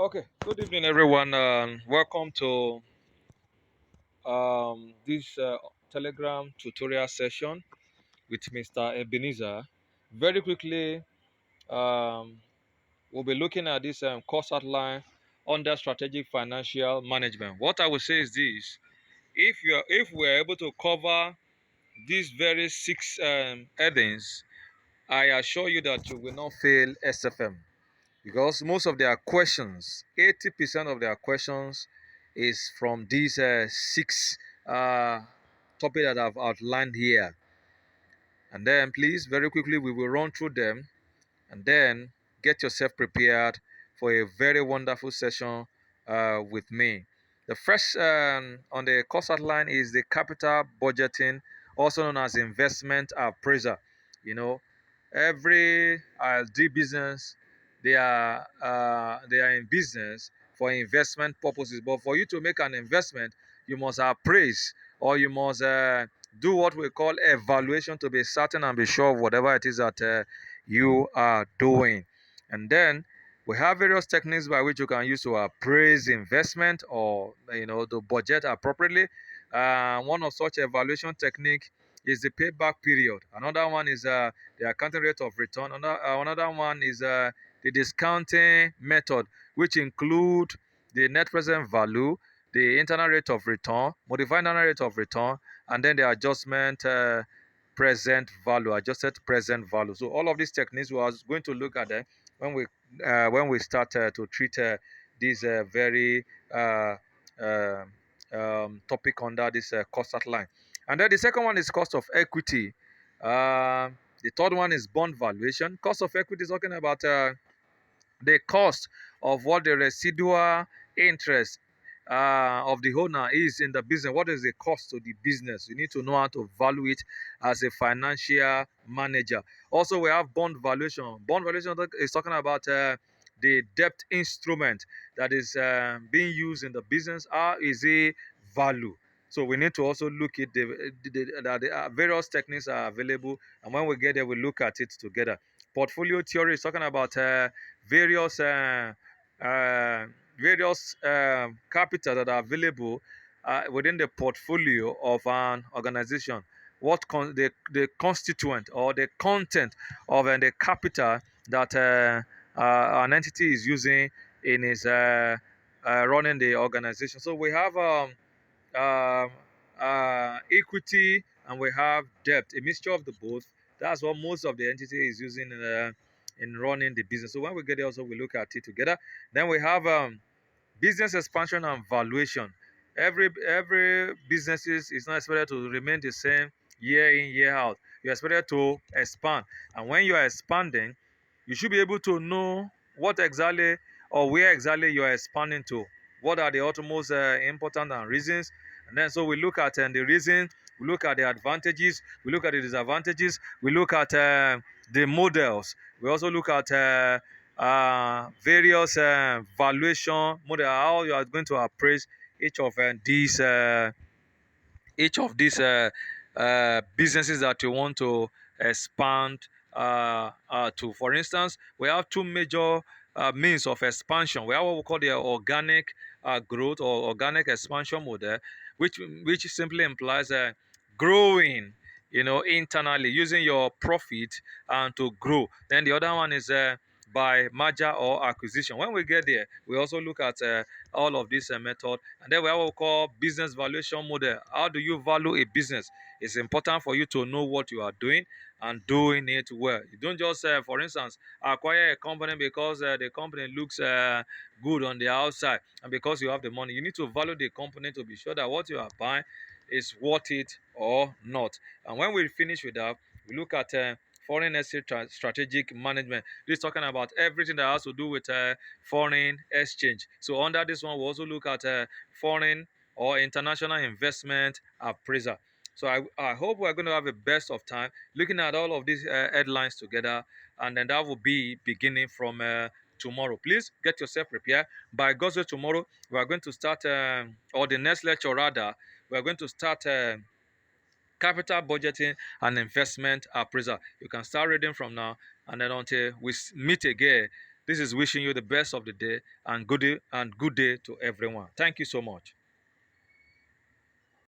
Okay, good evening, everyone. Welcome to this Telegram tutorial session with Mr. Ebenezer. Very quickly, um, we'll be looking at this course outline under strategic financial management. What I would say is this: if we're able to cover these very six headings, I assure you that you will not fail SFM. Because most of their questions, 80% of their questions is from these six topics that I've outlined here. And then please, very quickly, we will run through them and then get yourself prepared for a very wonderful session with me. The first on the course outline is the capital budgeting, also known as investment appraiser. You know, every D business, they are in business for investment purposes. But for you to make an investment, you must appraise, or you must do what we call evaluation to be certain and be sure of whatever it is that you are doing. And then we have various techniques by which you can use to appraise investment, or to budget appropriately. One of such evaluation technique is the payback period. Another one is the accounting rate of return. Another one is the discounting method, which include the net present value, the internal rate of return, modified internal rate of return, and then the adjusted present value. So all of these techniques we are going to look at them when we start to treat this very uh, topic under this cost outline. And then the second one is cost of equity. The third one is bond valuation. Cost of equity is talking about the cost of what the residual interest of the owner is in the business. What is the cost to the business? You need to know how to value it as a financial manager. Also, we have bond valuation. Bond valuation is talking about the debt instrument that is being used in the business. How is it value? So we need to also look at the various techniques are available, and when we get there, we look at it together. Portfolio theory is talking about various uh, various capital that are available within the portfolio of an organization. The constituent or the content of the capital that an entity is using in its running the organization. So we have um, equity and we have debt, a mixture of the both. That's what most of the entity is using in running the business. So when we get there, also we look at it together. Then we have business expansion and valuation. Every business is not expected to remain the same year in year out. You're expected to expand, and when you are expanding, you should be able to know what exactly or where exactly you are expanding to. What are the utmost important and reasons? And then so we look at the reason, we look at the advantages, we look at the disadvantages, we look at the models. We also look at various valuation model, how you are going to appraise each of these businesses that you want to expand to. For instance, we have two major means of expansion. We have what we call the organic growth or organic expansion model, which simply implies growing, internally using your profit and to grow. Then the other one is by merger or acquisition. When we get there, we also look at all of this method, and then we have what we call business valuation model. How do you value a business? It's important for you to know what you are doing and doing it well. You don't just, for instance, acquire a company because the company looks good on the outside and because you have the money. You need to value the company to be sure that what you are buying is worth it or not. And when we finish with that, we look at foreign exchange strategic management. This is talking about everything that has to do with foreign exchange. So under this one, we also look at foreign or international investment appraiser. So I hope we're going to have a best of time looking at all of these headlines together, and then that will be beginning from tomorrow. Please get yourself prepared. By God's will, tomorrow we are going to start, or the next lecture rather, we are going to start capital budgeting and investment appraisal. You can start reading from now, and then until we meet again. This is wishing you the best of the day and good day to everyone. Thank you so much.